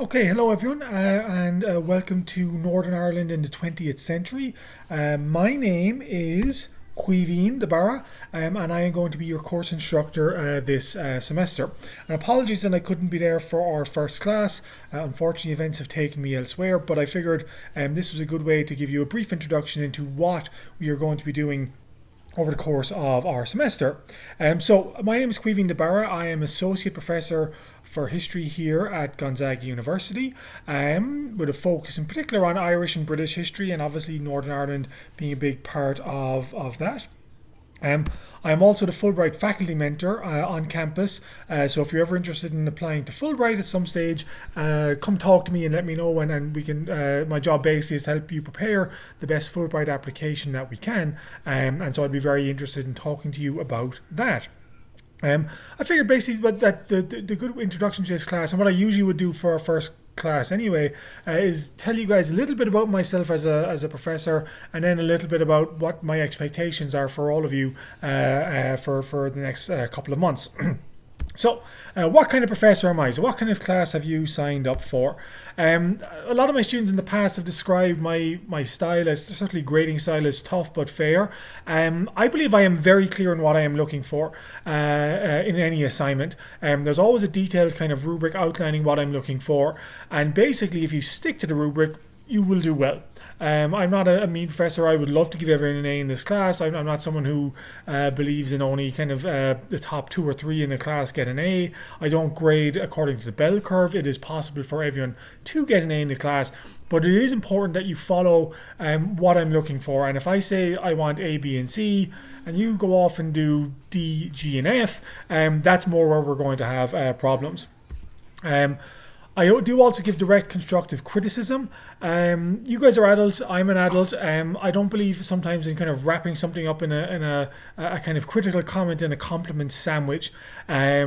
Okay, hello everyone, and welcome to Northern Ireland in the 20th century. My name is Caoimhín de Barra, and I am going to be your course instructor this semester. And apologies that I couldn't be there for our first class. Unfortunately, events have taken me elsewhere, but I figured this was a good way to give you a brief introduction into what we are going to be doing over the course of our semester. So my name is Caoimhín de Barra. I am Associate Professor for History here at Gonzaga University, with a focus in particular on Irish and British history, and obviously Northern Ireland being a big part of that. I'm also the Fulbright faculty mentor on campus, so if you're ever interested in applying to Fulbright at some stage, come talk to me and let me know, and we can. My job basically is to help you prepare the best Fulbright application that we can, and so I'd be very interested in talking to you about that. I figured basically that the good introduction to this class, and what I usually would do for our first class anyway, is tell you guys a little bit about myself as a professor, and then a little bit about what my expectations are for all of you for the next couple of months. So, what kind of professor am I? So, what kind of class have you signed up for? A lot of my students in the past have described my style as, certainly grading style, as tough but fair. I believe I am very clear in what I am looking for in any assignment. There's always a detailed kind of rubric outlining what I'm looking for, and basically, if you stick to the rubric, you will do well. I'm not a mean professor. I would love to give everyone an A in this class. I'm not someone who believes in only kind of the top 2 or 3 in a class get an A. I don't grade according to the bell curve. It is possible for everyone to get an A in the class, but it is important that you follow what I'm looking for. And if I say I want A, B, and C, and you go off and do D, G, and F, that's more where we're going to have problems. I do also give direct constructive criticism. You guys are adults. I'm an adult. I don't believe sometimes in kind of wrapping something up in a kind of critical comment in a compliment sandwich. I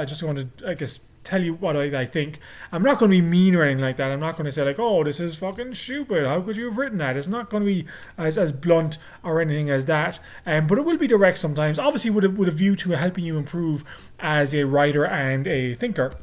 just want to, I guess, tell you what I think. I'm not going to be mean or anything like that. I'm not going to say like, oh, this is fucking stupid. How could you have written that? It's not going to be as blunt or anything as that. But it will be direct sometimes. Obviously, with a view to helping you improve as a writer and a thinker.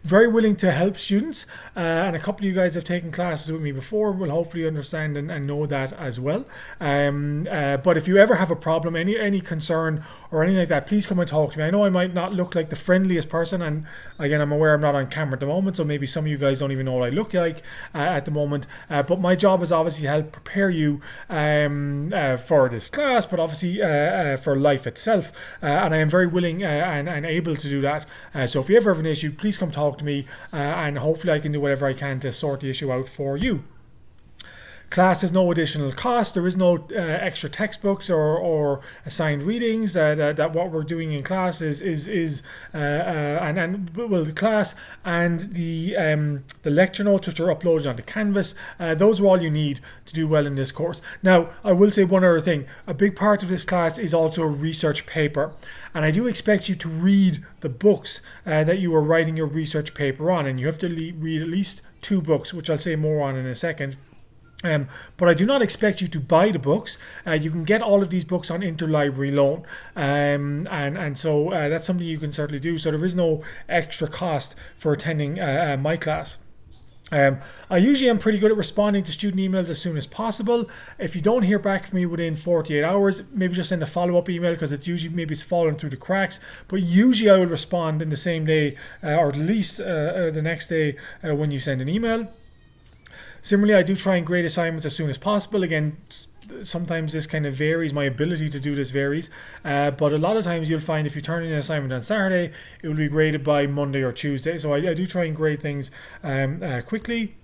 Very willing to help students, and a couple of you guys have taken classes with me before will hopefully understand and know that as well. But if you ever have a problem, any concern or anything like that, please come and talk to me. I know I might not look like the friendliest person, and again, I'm aware I'm not on camera at the moment, so maybe some of you guys don't even know what I look like at the moment. But my job is obviously to help prepare you for this class, but obviously for life itself. And I am very willing and able to do that. So if you ever have an issue, please come talk to me, and hopefully I can do whatever I can to sort the issue out for you. Class has no additional cost. There is no extra textbooks or assigned readings. That what we're doing in class is the class and the lecture notes, which are uploaded onto Canvas. Those are all you need to do well in this course. Now, I will say one other thing. A big part of this class is also a research paper, and I do expect you to read the books that you are writing your research paper on, and you have to read at least 2 books, which I'll say more on in a second. But I do not expect you to buy the books. You can get all of these books on interlibrary loan, and so that's something you can certainly do. So there is no extra cost for attending my class. I usually am pretty good at responding to student emails as soon as possible. If you don't hear back from me within 48 hours, maybe just send a follow-up email, because it's usually maybe it's fallen through the cracks. But usually I will respond in the same day, or at least the next day when you send an email. Similarly, I do try and grade assignments as soon as possible. Again, sometimes this kind of varies. My ability to do this varies. But a lot of times you'll find if you turn in an assignment on Saturday, it will be graded by Monday or Tuesday. So I do try and grade things quickly.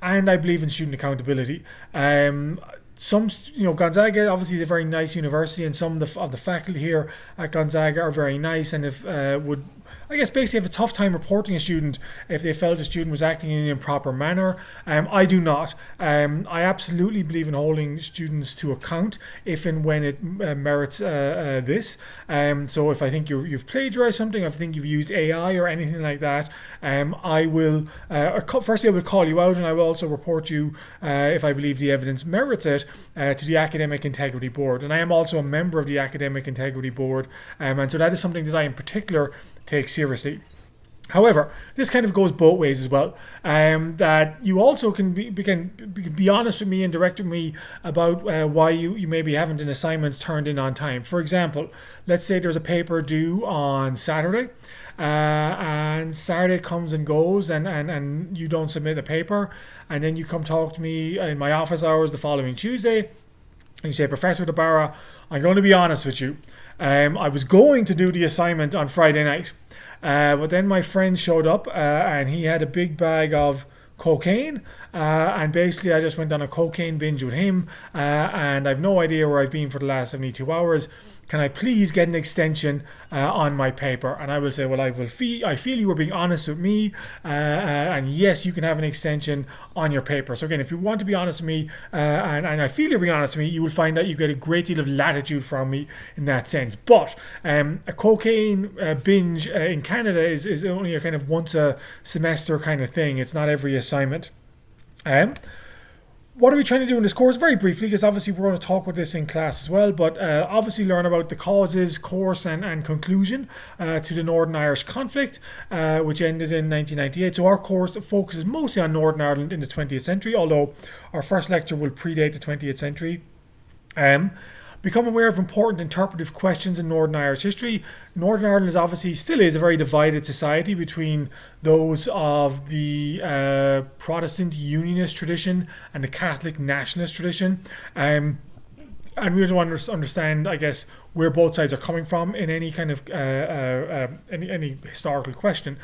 And I believe in student accountability. Gonzaga obviously is a very nice university, and some of the faculty here at Gonzaga are very nice, and would I guess basically have a tough time reporting a student if they felt a student was acting in an improper manner. I do not. I absolutely believe in holding students to account if and when it merits this. So if I think you've plagiarized something, if I think you've used AI or anything like that, I will firstly I will call you out, and I will also report you if I believe the evidence merits it to the Academic Integrity Board. And I am also a member of the Academic Integrity Board, and so that is something that I in particular take seriously. However, this kind of goes both ways as well. That you also can be honest with me and direct with me about why you maybe haven't an assignment turned in on time. For example, let's say there's a paper due on Saturday, and Saturday comes and goes, and you don't submit the paper, and then you come talk to me in my office hours the following Tuesday, and you say, Professor DeBarra, I'm going to be honest with you. I was going to do the assignment on Friday night. But then my friend showed up and he had a big bag of cocaine, and basically I just went on a cocaine binge with him, and I've no idea where I've been for the last 72 hours. Can I please get an extension on my paper? And I will say, well, I feel you were being honest with me, and yes, you can have an extension on your paper. So again, if you want to be honest with me, and I feel you're being honest with me, you will find that you get a great deal of latitude from me in that sense. But a cocaine binge in Canada is only a kind of once a semester kind of thing. It's not every assignment. What are we trying to do in this course? Very briefly, because obviously we're going to talk about this in class as well, but obviously learn about the causes, course and conclusion to the Northern Irish conflict, which ended in 1998. So our course focuses mostly on Northern Ireland in the 20th century, although our first lecture will predate the 20th century. Become aware of important interpretive questions in Northern Irish history. Northern Ireland still is a very divided society between those of the Protestant Unionist tradition and the Catholic Nationalist tradition. And we want to understand, I guess, where both sides are coming from in any kind of any historical question.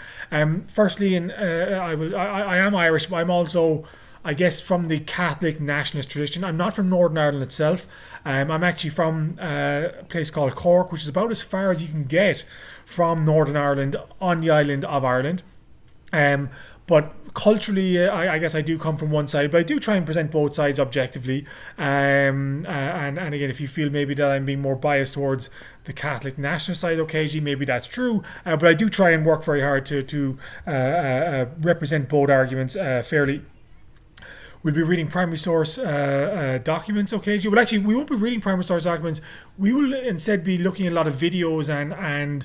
Firstly, I am Irish, but I'm also, I guess, from the Catholic Nationalist tradition. I'm not from Northern Ireland itself. I'm actually from a place called Cork, which is about as far as you can get from Northern Ireland on the island of Ireland. But culturally, I guess I do come from one side, but I do try and present both sides objectively. And again, if you feel maybe that I'm being more biased towards the Catholic nationalist side occasionally, maybe that's true. But I do try and work very hard to represent both arguments fairly. We'll be reading primary source documents occasionally. Well, actually, we won't be reading primary source documents. We will instead be looking at a lot of videos and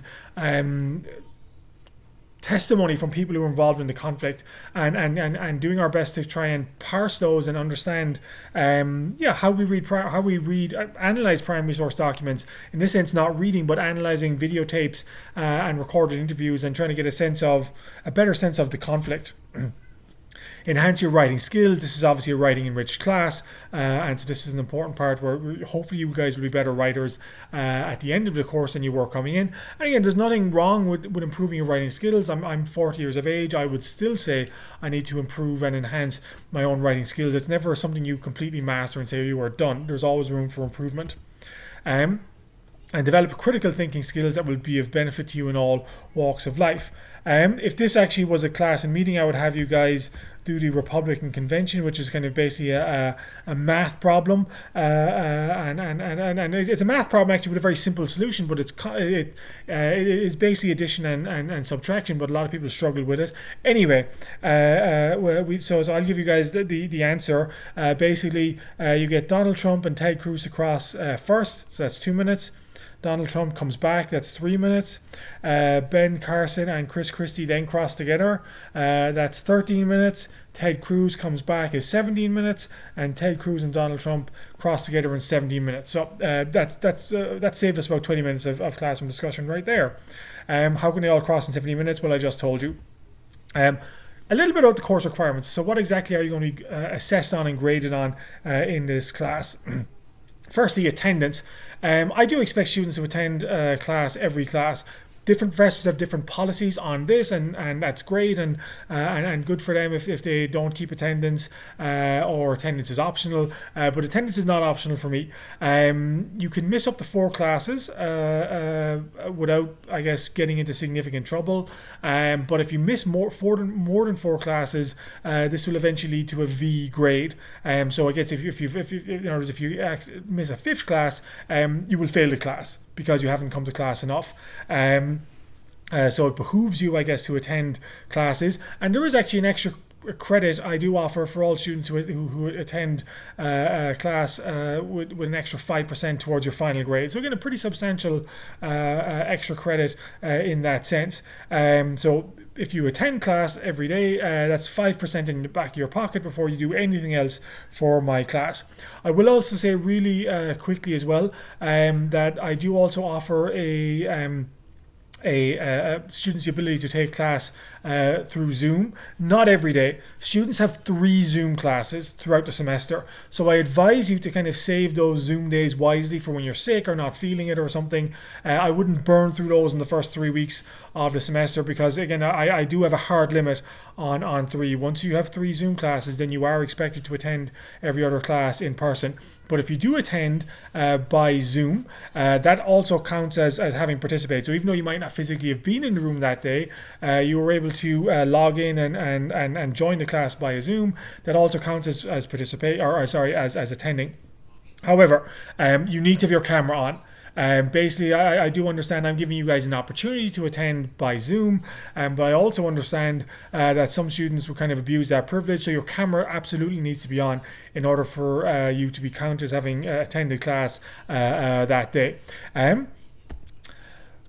testimony from people who were involved in the conflict, and doing our best to try and parse those and understand how we analyze primary source documents, in this sense not reading but analyzing videotapes and recorded interviews, and trying to get a better sense of the conflict. Enhance your writing skills. This is obviously a writing enriched class, and so this is an important part where hopefully you guys will be better writers at the end of the course than you were coming in. And again, there's nothing wrong with improving your writing skills. I'm 40 years of age. I would still say I need to improve and enhance my own writing skills. It's never something you completely master and say you are done. There's always room for improvement. And develop critical thinking skills that will be of benefit to you in all walks of life. If this actually was a class and meeting, I would have you guys do the Republican Convention, which is kind of basically a math problem, and it's a math problem actually with a very simple solution, but it's basically addition and subtraction, but a lot of people struggle with it. Anyway, so I'll give you guys the answer. Basically, you get Donald Trump and Ted Cruz across first, so that's 2 minutes. Donald Trump comes back, that's 3 minutes. Ben Carson and Chris Christie then cross together, that's 13 minutes. Ted Cruz comes back is 17 minutes, and Ted Cruz and Donald Trump cross together in 17 minutes. So that saved us about 20 minutes of classroom discussion right there. How can they all cross in 17 minutes? Well, I just told you. A little bit about the course requirements. So what exactly are you going to be assessed on and graded on in this class? Firstly, attendance. I do expect students to attend class, every class. Different professors have different policies on this, and that's great and good for them if they don't keep attendance, or attendance is optional, but attendance is not optional for me. You can miss up to 4 classes without, I guess, getting into significant trouble, but if you miss more than 4 classes, this will eventually lead to a V grade. So I guess if you miss a 5th class, you will fail the class because you haven't come to class enough. So it behooves you, I guess, to attend classes. And there is actually an extra credit I do offer for all students who attend class with an extra 5% towards your final grade. So again, a pretty substantial extra credit in that sense. So if you attend class every day, that's 5% in the back of your pocket before you do anything else for my class. I will also say really quickly as well that I do also offer a student's ability to take class through Zoom. Not every day. Students have 3 Zoom classes throughout the semester. So I advise you to kind of save those Zoom days wisely for when you're sick or not feeling it or something. I wouldn't burn through those in the first 3 weeks of the semester because, again, I do have a hard limit on 3. Once you have 3 Zoom classes, then you are expected to attend every other class in person. But if you do attend by Zoom, that also counts as having participated. So even though you might not physically have been in the room that day, you were able to log in and join the class via Zoom. That also counts as participate, as attending. However, you need to have your camera on. Basically, I do understand I'm giving you guys an opportunity to attend by Zoom, but I also understand that some students will kind of abuse that privilege. So your camera absolutely needs to be on in order for you to be counted as having attended class that day.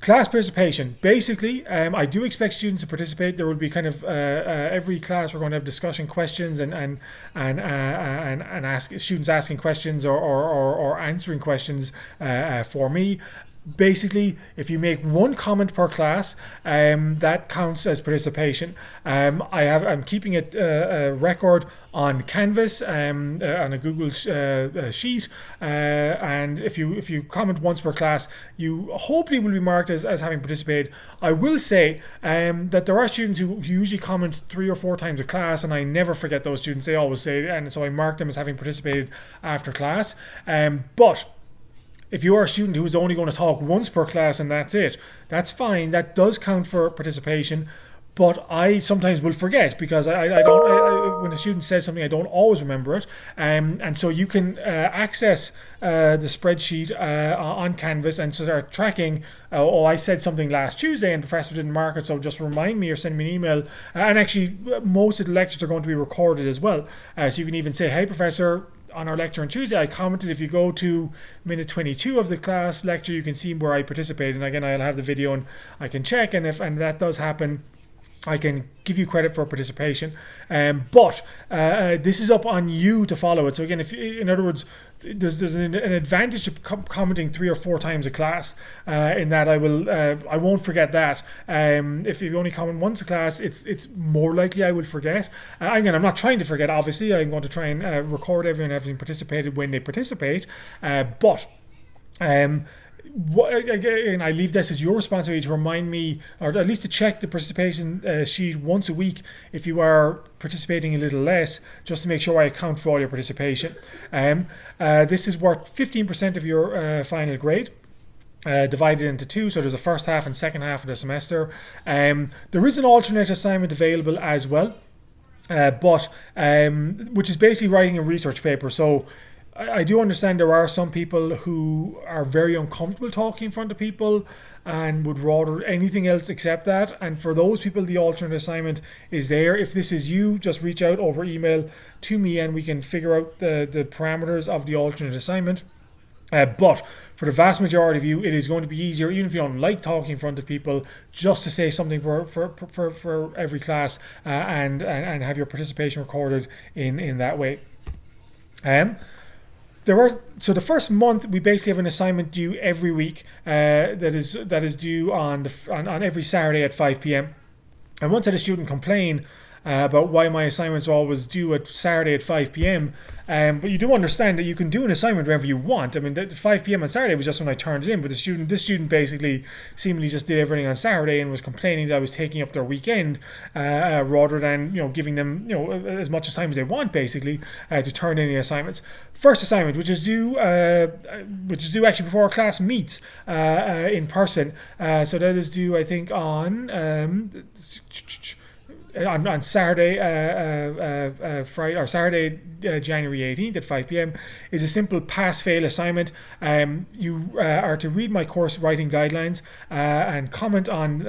Class participation. Basically, I do expect students to participate. There will be kind of every class we're going to have discussion questions and ask students asking questions or answering questions for me. Basically, if you make 1 comment per class, that counts as participation. I'm keeping a record on Canvas on a Google sheet, and if you comment once per class, you hopefully will be marked as having participated. I will say that there are students who usually comment 3 or 4 times a class, and I never forget those students. They always say it, and so I mark them as having participated after class. But if you are a student who is only going to talk once per class and that's it, that's fine. That does count for participation. But I sometimes will forget because I don't. When a student says something, I don't always remember it. And so you can access the spreadsheet on Canvas and start tracking. I said something last Tuesday and the professor didn't mark it, so just remind me or send me an email. And actually, most of the lectures are going to be recorded as well. So you can even say, "Hey, professor, on our lecture on Tuesday, I commented." If you go to minute 22 of the class lecture, you can see where I participated. And again, I'll have the video and I can check. And if that does happen, I can give you credit for participation. But this is up on you to follow it. So again, if in other words, there's an advantage to commenting 3 or 4 times a class. In that I won't forget that. If you only comment once a class, it's more likely I will forget. Again, I'm not trying to forget. Obviously, I'm going to try and record everyone having participated when they participate. But again, I leave this as your responsibility to remind me, or at least to check the participation sheet once a week if you are participating a little less, just to make sure I account for all your participation. This is worth 15% of your final grade. Divided into 2, so there's a first half and second half of the semester. There is an alternate assignment available as well, but which is basically writing a research paper. So I do understand there are some people who are very uncomfortable talking in front of people and would rather anything else except that. And for those people, the alternate assignment is there. If this is you, just reach out over email to me and we can figure out the parameters of the alternate assignment. But for the vast majority of you, it is going to be easier, even if you don't like talking in front of people, just to say something for every class and have your participation recorded in that way. So the first month we basically have an assignment due every week that is due on every Saturday at 5 p.m. And once I had a student complain about why my assignments are always due at Saturday at 5 p.m. But you do understand that you can do an assignment whenever you want. I mean, the 5 p.m. on Saturday was just when I turned it in, but this student basically seemingly just did everything on Saturday and was complaining that I was taking up their weekend rather than giving them as much time as they want basically to turn in the assignments. First assignment, which is due actually before our class meets in person. So that is due, I think, on Saturday, Friday or Saturday, January 18th at 5 p.m. is a simple pass-fail assignment. You are to read my course writing guidelines and comment on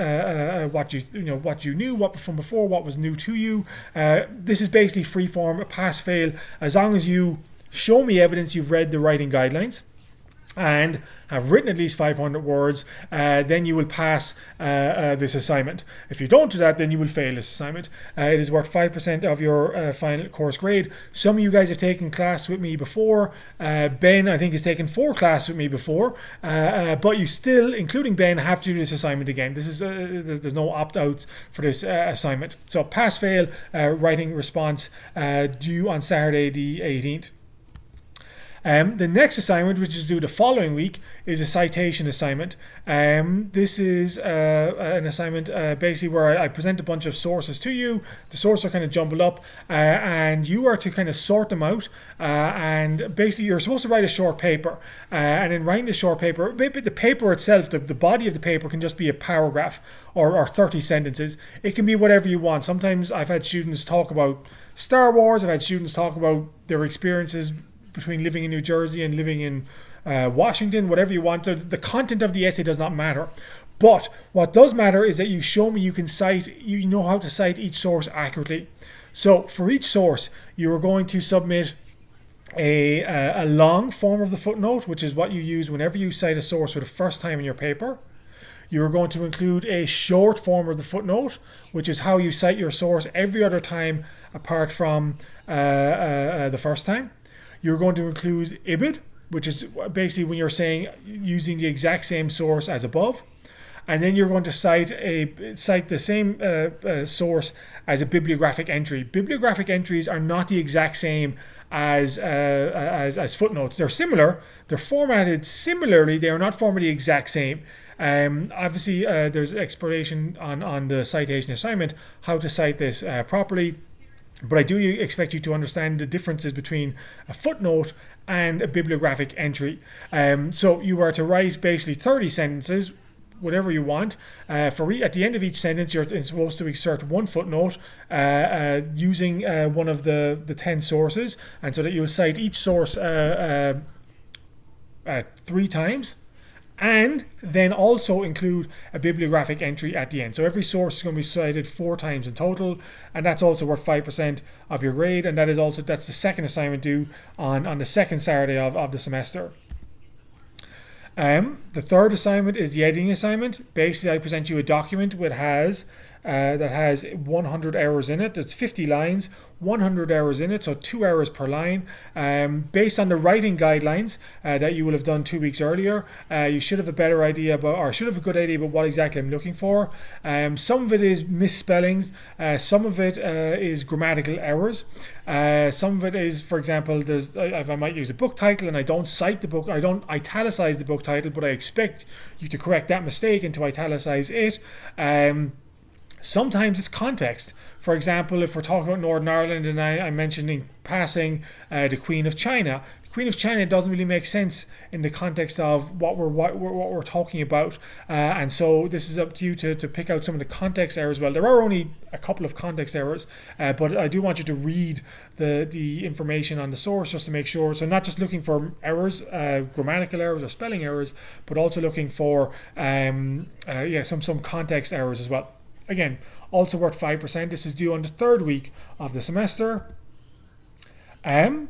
what you knew, what from before, what was new to you. This is basically free-form, a pass-fail, as long as you show me evidence you've read the writing guidelines. and have written at least 500 words, then you will pass this assignment. If you don't do that, then you will fail this assignment. It is worth 5% of your final course grade. Some of you guys have taken class with me before. Ben, I think, has taken 4 classes with me before, but you still, including Ben, have to do this assignment again. This is there's no opt-out for this assignment. So pass-fail writing response due on Saturday the 18th. The next assignment, which is due the following week, is a citation assignment. This is an assignment basically where I present a bunch of sources to you. The sources are kind of jumbled up, and you are to kind of sort them out. And basically, you're supposed to write a short paper. And in writing the short paper, maybe the paper itself, the body of the paper can just be a paragraph or 30 sentences. It can be whatever you want. Sometimes I've had students talk about Star Wars. I've had students talk about their experiences between living in New Jersey and living in Washington, whatever you want. The content of the essay does not matter. But what does matter is that you show me you can cite, you know how to cite each source accurately. So for each source, you are going to submit a long form of the footnote, which is what you use whenever you cite a source for the first time in your paper. You are going to include a short form of the footnote, which is how you cite your source every other time apart from the first time. You're going to include IBID, which is basically when you're saying using the exact same source as above. And then you're going to cite the same source as a bibliographic entry. Bibliographic entries are not the exact same as footnotes. They're similar. They're formatted similarly. They are not formatted the exact same. Obviously, there's explanation on the citation assignment how to cite this properly. But I do expect you to understand the differences between a footnote and a bibliographic entry. So you are to write basically 30 sentences, whatever you want. At the end of each sentence, you're supposed to insert one footnote using one of the 10 sources, and so that you'll cite each source 3 times. And then also include a bibliographic entry at the end. So every source is going to be cited 4 times in total, and that's also worth 5% of your grade. And that's the second assignment due on the second Saturday of the semester. The third assignment is the editing assignment. Basically, I present you a document that has 100 hours in it. There's 50 lines, 100 hours in it, so 2 hours per line. Based on the writing guidelines that you will have done 2 weeks earlier, you should have a better idea should have a good idea about what exactly I'm looking for. Some of it is misspellings. Some of it is grammatical errors. Some of it is, for example, I might use a book title and I don't cite the book, I don't italicize the book title, but I expect you to correct that mistake and to italicize it. Sometimes it's context. For example, if we're talking about Northern Ireland and I mentioned in passing the Queen of China, the Queen of China doesn't really make sense in the context of what we're talking about, and so this is up to you to pick out some of the context errors. Well, there are only a couple of context errors, but I do want you to read the information on the source just to make sure. So not just looking for errors, grammatical errors or spelling errors, but also looking for some context errors as well. Again, also worth 5%. This is due on the 3rd week of the semester. I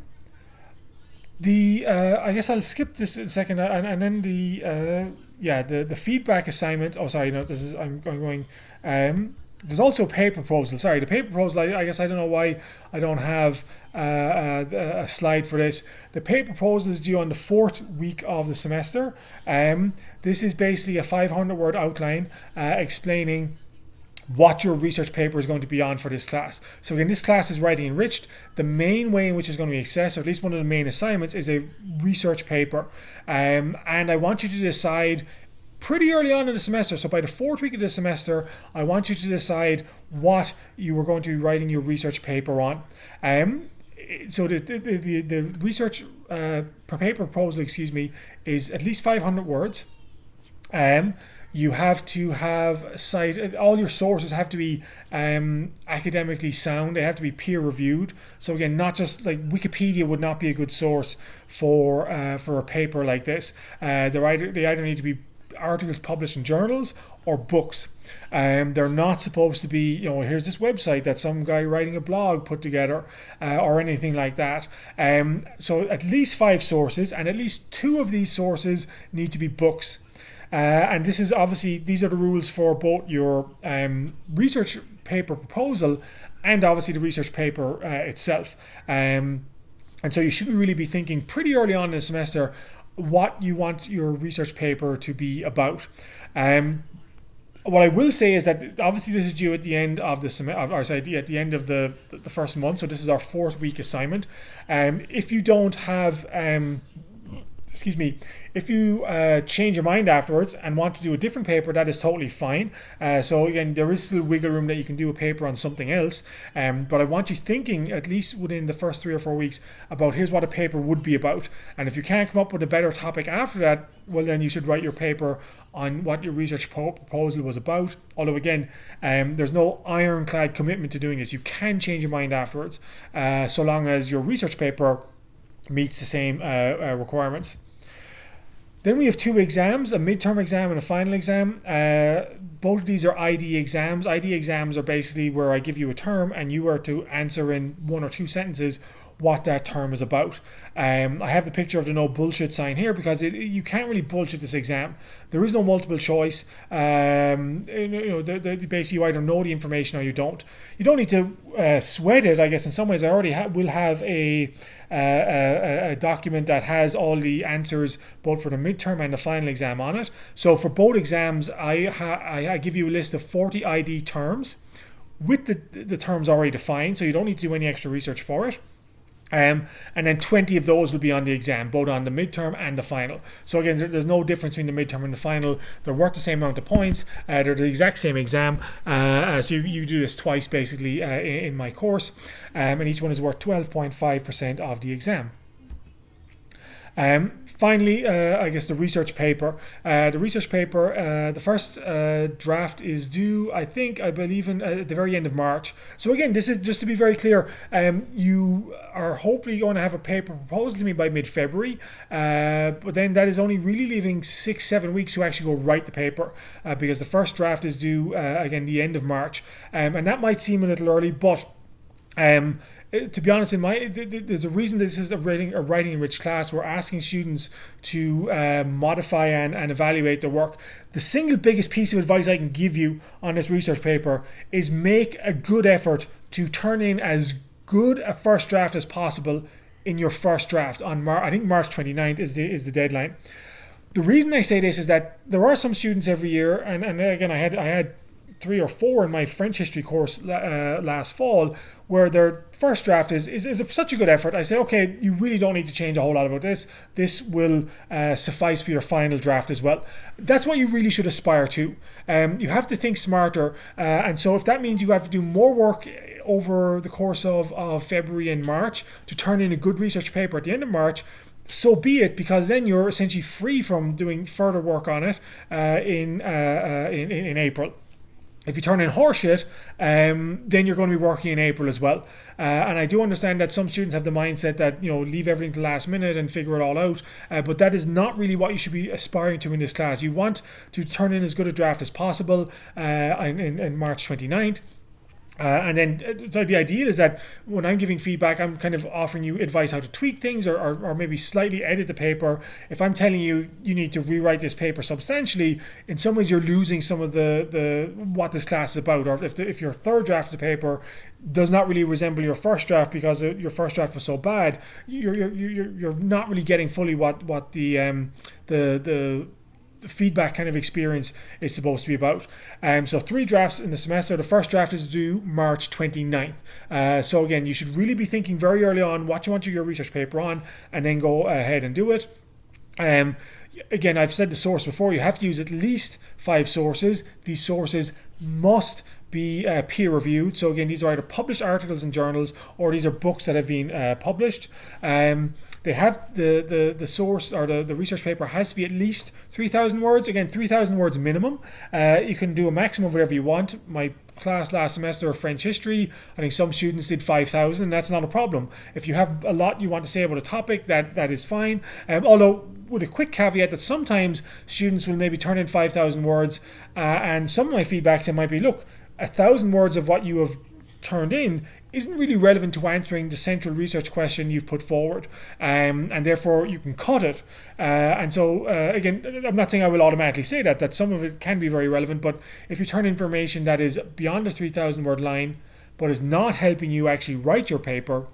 guess I'll skip this in a second, and then the feedback assignment. Oh, sorry, no, this is I'm going. There's also a paper proposal. Sorry, the paper proposal. I guess I don't know why I don't have a slide for this. The paper proposal is due on the 4th week of the semester. This is basically a 500-word outline explaining what your research paper is going to be on for this class. So again, this class is writing enriched. The main way in which it's going to be assessed, or at least one of the main assignments, is a research paper. And I want you to decide pretty early on in the semester, so by the 4th week of the semester, I want you to decide what you are going to be writing your research paper on. So the research paper proposal, is at least 500 words. You have to have all your sources have to be academically sound. They have to be peer reviewed. So again, not just like Wikipedia would not be a good source for a paper like this. They either need to be articles published in journals or books. They're not supposed to be, here's this website that some guy writing a blog put together or anything like that. So at least 5 sources, and at least 2 of these sources need to be books. And this is obviously, these are the rules for both your research paper proposal and obviously the research paper itself. And so you should really be thinking pretty early on in the semester what you want your research paper to be about. What I will say is that obviously this is due at the end of the at the end of the first month. So this is our 4th week assignment. If you don't have if you change your mind afterwards and want to do a different paper, that is totally fine. So again, there is still wiggle room that you can do a paper on something else. But I want you thinking, at least within the first 3 or 4 weeks, about here's what a paper would be about. And if you can't come up with a better topic after that, well, then you should write your paper on what your research proposal was about. Although again, there's no ironclad commitment to doing this. You can change your mind afterwards, so long as your research paper meets the same requirements. Then we have 2 exams, a midterm exam and a final exam. Both of these are ID exams. ID exams are basically where I give you a term and you are to answer in 1 or 2 sentences what that term is about. I have the picture of the no bullshit sign here because you can't really bullshit this exam. There is no multiple choice. Basically you either know the information or you don't. You don't need to sweat it. I guess in some ways I already will have a document that has all the answers both for the midterm and the final exam on it. So for both exams, I give you a list of 40 ID terms with the terms already defined, so you don't need to do any extra research for it. And then 20 of those will be on the exam, both on the midterm and the final. So again, there's no difference between the midterm and the final. They're worth the same amount of points. They're the exact same exam. So you do this twice basically in my course. And each one is worth 12.5% of the exam. Finally, I guess the research paper. The first draft is due, I believe, at the very end of March. So again, this is just to be very clear. You are hopefully going to have a paper proposed to me by mid-February, but then that is only really leaving 6-7 weeks to actually go write the paper, because the first draft is due again the end of March, and that might seem a little early, but to be honest, there's a reason this is a writing enriched class. We're asking students to modify and evaluate their work. The single biggest piece of advice I can give you on this research paper is make a good effort to turn in as good a first draft as possible in your first draft on I think March 29th is the deadline. The reason I say this is that there are some students every year, and again I had 3 or 4 in my French history course last fall, where their first draft is such a good effort. I say, okay, you really don't need to change a whole lot about this. This will suffice for your final draft as well. That's what you really should aspire to. You have to think smarter, and so if that means you have to do more work over the course of February and March to turn in a good research paper at the end of March, so be it, because then you're essentially free from doing further work on it in April. If you turn in horseshit, then you're going to be working in April as well. And I do understand that some students have the mindset that, leave everything to the last minute and figure it all out. But that is not really what you should be aspiring to in this class. You want to turn in as good a draft as possible in March 29th. And then so the ideal is that when I'm giving feedback, I'm kind of offering you advice how to tweak things or maybe slightly edit the paper. If I'm telling you need to rewrite this paper substantially, in some ways you're losing some of the what this class is about. Or if your third draft of the paper does not really resemble your first draft because your first draft was so bad, you're not really getting fully what the feedback kind of experience is supposed to be about. So 3 drafts in the semester. The first draft is due March 29th. So again, you should really be thinking very early on what you want your research paper on, and then go ahead and do it. Again, I've said the source before. You have to use at least 5 sources. These sources must be peer reviewed. So again, these are either published articles in journals or these are books that have been published. They have the source, or the research paper has to be at least 3,000 words. Again, 3,000 words minimum. You can do a maximum of whatever you want. My class last semester of French history, I think some students did 5,000, and that's not a problem. If you have a lot you want to say about a topic, that is fine. Although with a quick caveat that sometimes students will maybe turn in 5,000 words, and some of my feedback to them might be, look, 1,000 words of what you have turned in isn't really relevant to answering the central research question you've put forward, and therefore you can cut it. And so again, I'm not saying I will automatically say that some of it can be very relevant, but if you turn information that is beyond the 3,000 word line but is not helping you actually write your paper,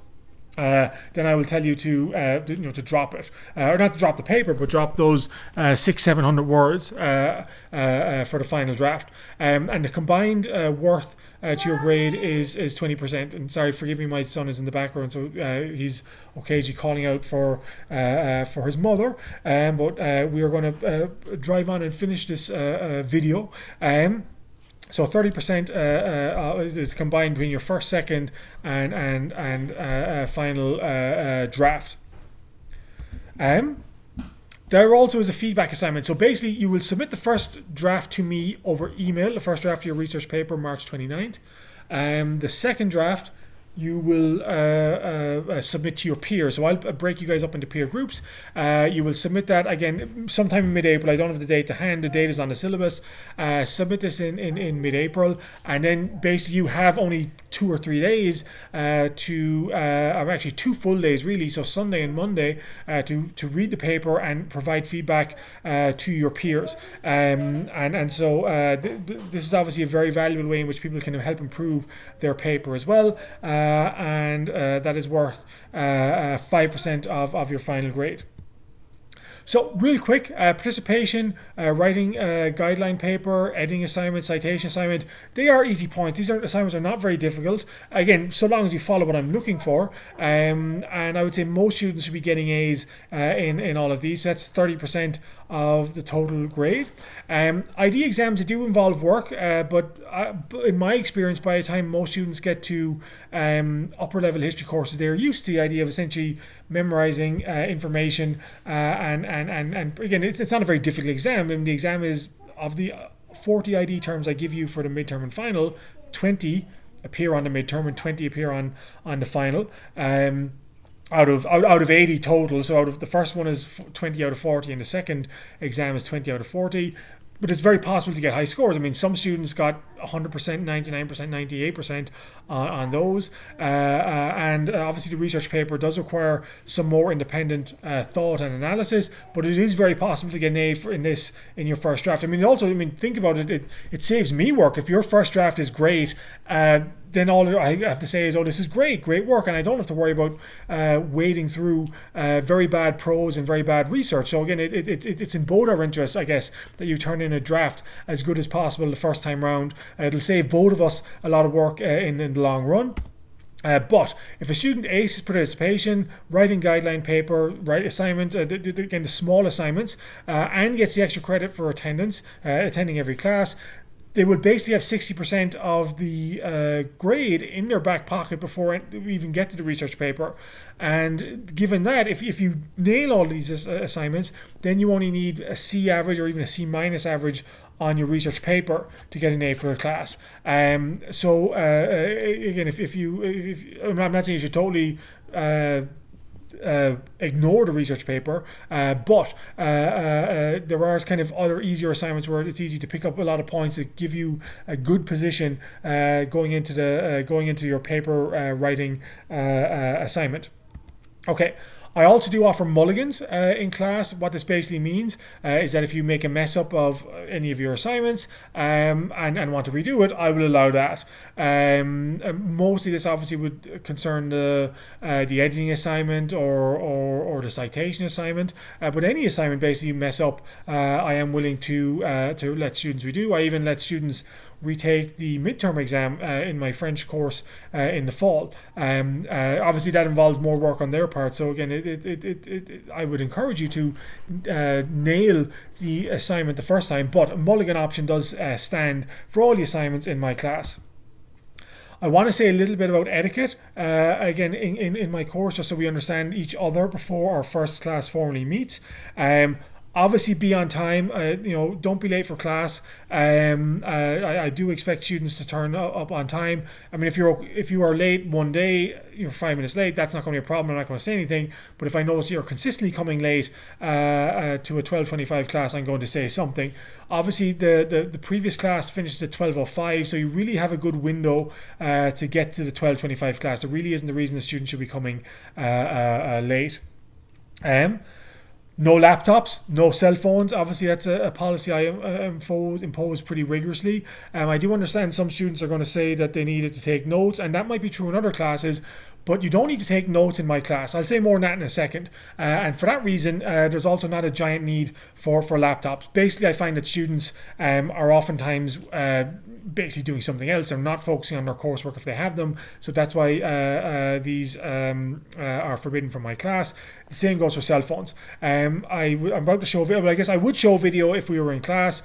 then I will tell you to drop it, or not to drop the paper, but drop those 600-700 words for the final draft. And the combined worth to your grade is 20%. And sorry, forgive me, my son is in the background, so he's occasionally calling out for his mother. But we are going to drive on and finish this video. So 30% is combined between your first, second, and final draft. There also is a feedback assignment. So basically, you will submit the first draft to me over email. The first draft of your research paper, March 29th. The second draft you will submit to your peers. So I'll break you guys up into peer groups. You will submit that again sometime in mid-April. I don't have the date to hand. The date is on the syllabus. Submit this in mid-April, and then basically you have only 2 or 3 days or actually 2 full days really, so Sunday and Monday, to read the paper and provide feedback to your peers. So this is obviously a very valuable way in which people can help improve their paper as well. And that is worth 5% of your final grade. So real quick, participation, writing a guideline paper, editing assignment, citation assignment, they are easy points. These assignments are not very difficult. Again, so long as you follow what I'm looking for. And I would say most students should be getting A's in all of these. So that's 30% of the total grade. ID exams, they do involve work, but in my experience, by the time most students get to upper level history courses, they're used to the idea of essentially memorizing information, and again, it's not a very difficult exam. I mean, the exam is, of the 40 ID terms I give you for the midterm and final, 20 appear on the midterm and 20 appear on the final. Out of 80 total, so out of the first one is 20 out of 40 and the second exam is 20 out of 40. But it's very possible to get high scores. I mean, some students got 100%, 99%, 98% on those. And obviously the research paper does require some more independent thought and analysis, but it is very possible to get an A in your first draft. I mean, think about it. It saves me work. If your first draft is great, then all I have to say is, oh, this is great work, and I don't have to worry about wading through very bad prose and very bad research. So again, it's in both our interests, I guess, that you turn in a draft as good as possible the first time round. It'll save both of us a lot of work in the long run. But if a student aces participation, writing guideline paper, write assignment, again the small assignments, and gets the extra credit for attendance, attending every class, they will basically have 60% of the grade in their back pocket before we even get to the research paper. And given that, if you nail all these assignments, then you only need a C average or even a C minus average on your research paper to get an A for a class. Again, if I'm not saying you should totally ignore the research paper, but there are kind of other easier assignments where it's easy to pick up a lot of points that give you a good position going into your paper writing assignment. Okay. I also do offer mulligans in class. What this basically means is that if you make a mess up of any of your assignments and want to redo it, I will allow that. Mostly this obviously would concern the editing assignment or the citation assignment. But any assignment basically you mess up, I am willing to let students redo. I even let students retake the midterm exam in my French course in the fall. Obviously that involves more work on their part, so again I would encourage you to nail the assignment the first time, but a mulligan option does stand for all the assignments in my class. I want to say a little bit about etiquette again in my course, just so we understand each other before our first class formally meets. Obviously, be on time. Don't be late for class. I do expect students to turn up on time. I mean, if you are late one day, you're 5 minutes late. That's not going to be a problem. I'm not going to say anything. But if I notice you're consistently coming late to a 12:25 class, I'm going to say something. Obviously, the previous class finished at 12:05, so you really have a good window to get to the 12:25 class. There really isn't a reason the student should be coming late. No laptops, no cell phones. Obviously, that's a policy I impose pretty rigorously. I do understand some students are going to say that they needed to take notes, and that might be true in other classes, but you don't need to take notes in my class. I'll say more on that in a second. And for that reason, there's also not a giant need for laptops. Basically, I find that students are oftentimes basically doing something else. They're not focusing on their coursework if they have them. So that's why these are forbidden from my class. The same goes for cell phones. I'm about to show video, but I guess I would show video if we were in class.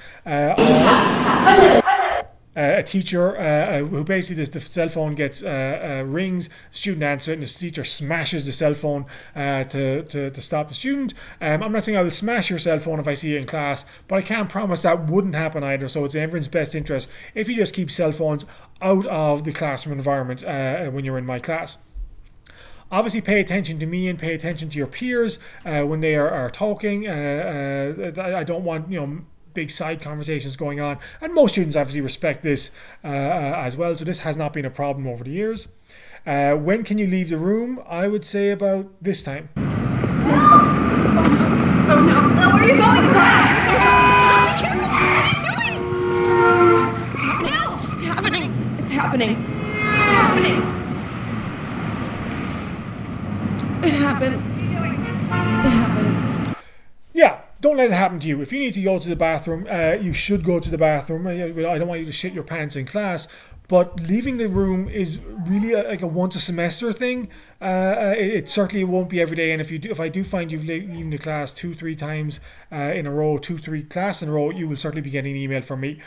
A teacher who basically the cell phone gets rings, student answers it, and the teacher smashes the cell phone to stop the student. I'm not saying I will smash your cell phone if I see you in class, but I can't promise that wouldn't happen either. So it's in everyone's best interest if you just keep cell phones out of the classroom environment when you're in my class. Obviously, pay attention to me and pay attention to your peers when they are talking. I don't want big side conversations going on, and most students obviously respect this as well, so this has not been a problem over the years. When can you leave the room? I would say about this time. Oh no, where are you going? Be careful, what are you doing? It's happening. It's happening. It's happening. It happened. It happened. Yeah. Don't let it happen to you. If you need to go to the bathroom, you should go to the bathroom. I don't want you to shit your pants in class, but leaving the room is really like a once a semester thing. It certainly won't be every day. And if I do find you've leaving the class 2-3 times in a row, 2-3 classes in a row, you will certainly be getting an email from me.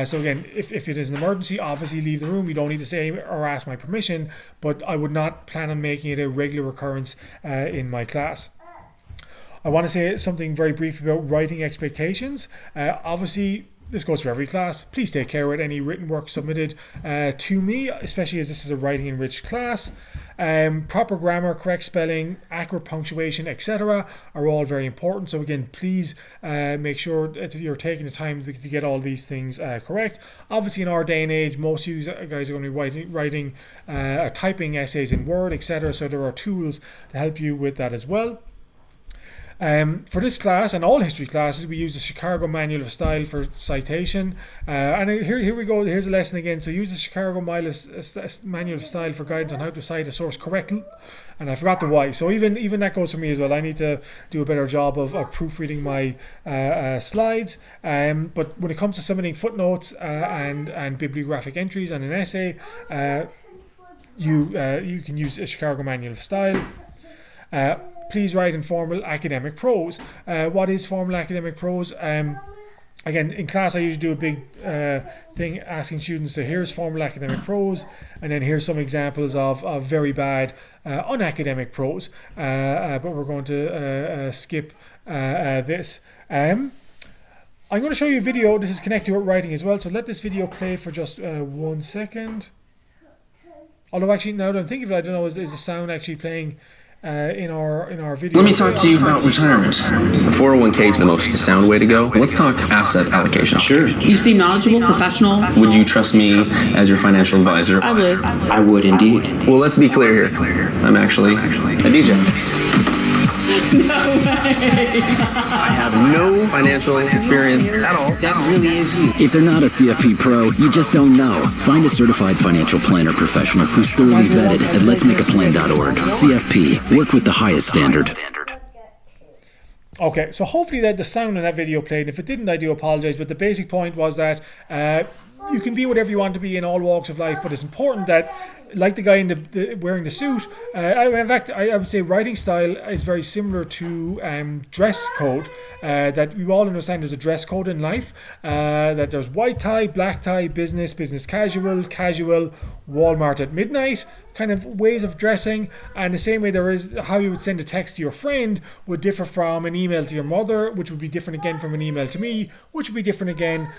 So again, if it is an emergency, obviously leave the room. You don't need to say or ask my permission, but I would not plan on making it a regular occurrence in my class. I want to say something very brief about writing expectations. Obviously, this goes for every class. Please take care with any written work submitted to me, especially as this is a writing enriched class. Proper grammar, correct spelling, accurate punctuation, etc. are all very important. So again, please make sure that you're taking the time to get all these things correct. Obviously, in our day and age, most of you guys are going to be writing typing essays in Word, etc. So there are tools to help you with that as well. For this class and all history classes, we use the Chicago Manual of Style for citation. And here we go. Here's a lesson again. So use the Chicago Manual of Style for guidance on how to cite a source correctly. And I forgot the why. So even that goes for me as well. I need to do a better job of proofreading my slides. But when it comes to submitting footnotes and bibliographic entries and an essay, you can use a Chicago Manual of Style. Please write in formal academic prose. What is formal academic prose? Again, in class I usually do a big thing asking students to here's formal academic prose, and then here's some examples of very bad unacademic prose. But we're going to skip this. I'm going to show you a video. This is connected with writing as well, so let this video play for just 1 second. Although actually, now that I'm thinking of it, I don't know, is the sound actually playing in our video? Let me talk to you about retirement. The 401k is the most sound way to go. Let's talk asset allocation. Sure. You seem knowledgeable, professional. Would you trust me as your financial advisor? I would. I would indeed. Well, let's be clear here. I'm actually a DJ. No way. I have no financial experience at all. That really is you. If they're not a CFP pro, you just don't know. Find a certified financial planner professional who's thoroughly vetted at letsmakeaplan.org. CFP, work with the highest standard. Okay, so hopefully that the sound in that video played. If it didn't, I do apologize. But the basic point was that you can be whatever you want to be in all walks of life, but it's important that, like the guy in the wearing the suit, in fact, I would say writing style is very similar to dress code. That we all understand there's a dress code in life. That there's white tie, black tie, business casual, Walmart at midnight, kind of ways of dressing, and the same way there is how you would send a text to your friend would differ from an email to your mother, which would be different again from an email to me, which would be different again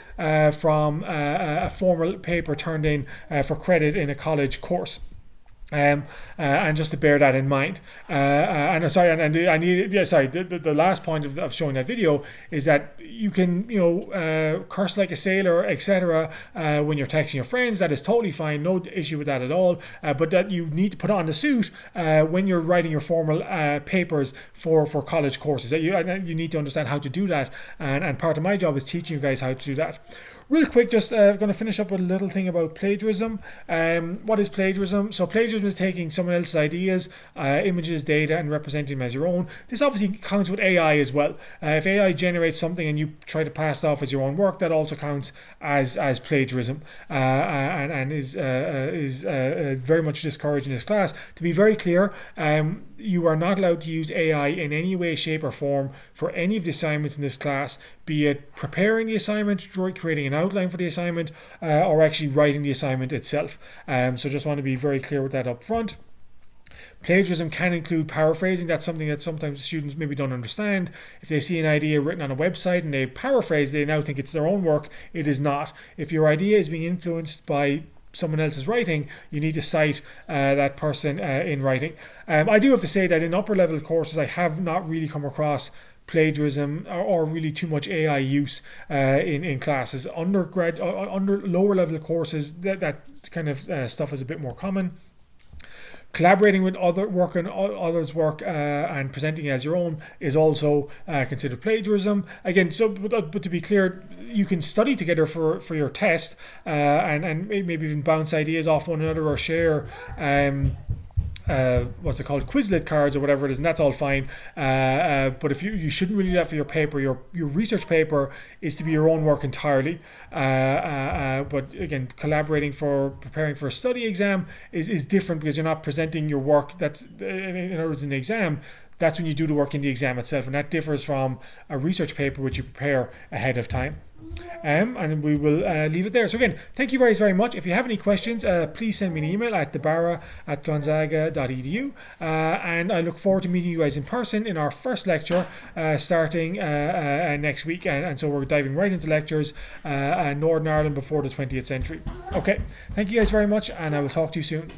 from a formal paper turned in for credit in a college course. And just to bear that in mind. The last point of showing that video is that you can, curse like a sailor, etc. When you're texting your friends. That is totally fine, no issue with that at all. But that you need to put on the suit when you're writing your formal papers for college courses. You need to understand how to do that, and part of my job is teaching you guys how to do that. Real quick, just going to finish up with a little thing about plagiarism. What is plagiarism? So plagiarism is taking someone else's ideas, images, data, and representing them as your own. This obviously counts with AI as well. If AI generates something and you try to pass it off as your own work, that also counts as plagiarism, and is very much discouraged in this class. To be very clear, you are not allowed to use AI in any way, shape, or form for any of the assignments in this class, be it preparing the assignment, creating an outline for the assignment, or actually writing the assignment itself. So just want to be very clear with that up front. Plagiarism can include paraphrasing. That's something that sometimes students maybe don't understand. If they see an idea written on a website and they paraphrase, they now think it's their own work. It is not. If your idea is being influenced by someone else's writing, you need to cite that person in writing. I do have to say that in upper level courses, I have not really come across plagiarism or really too much AI use in classes. Under lower level courses, that kind of stuff is a bit more common. Collaborating with others' work and presenting it as your own is also considered plagiarism. Again, but to be clear, you can study together for your test and maybe even bounce ideas off one another or share Quizlet cards or whatever it is, and that's all fine. But if you shouldn't really do that for your paper. Your research paper is to be your own work entirely. But again, collaborating for preparing for a study exam is different, because you're not presenting your work. That's in other words, in the exam. That's when you do the work in the exam itself, and that differs from a research paper which you prepare ahead of time. And we will leave it there. So again, thank you very, very much. If you have any questions, please send me an email at debarra@gonzaga.edu. And I look forward to meeting you guys in person in our first lecture starting next week. And so we're diving right into lectures, Northern Ireland before the 20th century. Okay, thank you guys very much, and I will talk to you soon.